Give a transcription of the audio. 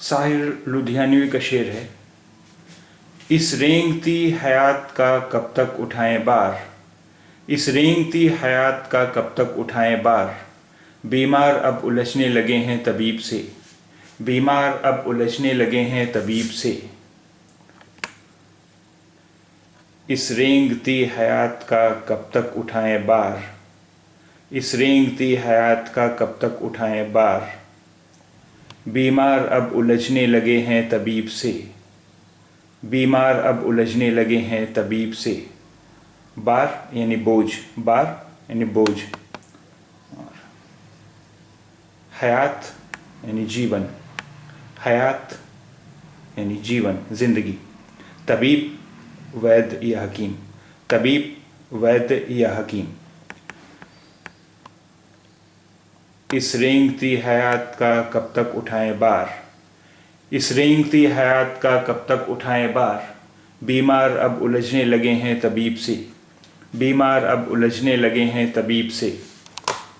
साहिर लुधियानवी का शेर है। इस रेंगती हयात का कब तक उठाएं बार, इस रेंगती हयात का कब तक उठाएं बार। बीमार अब उलझने लगे हैं तबीब से, बीमार अब उलझने लगे हैं तबीब से। इस रेंगती हयात का कब तक उठाएं बार, इस रेंगती हयात का कब तक उठाएं बार। बीमार अब उलझने लगे हैं तबीब से, बीमार अब उलझने लगे हैं तबीब से। बार यानी बोझ, बार यानी बोझ। हयात यानी जीवन, हयात यानी जीवन, जिंदगी। तबीब वैद्य या हकीम, तबीब वैद्य या हकीम। इस रेंगती हयात का कब तक उठाएं बार, इस रेंगती हयात का कब तक उठाएं बार। बीमार अब उलझने लगे हैं तबीब से, बीमार अब उलझने लगे हैं तबीब से।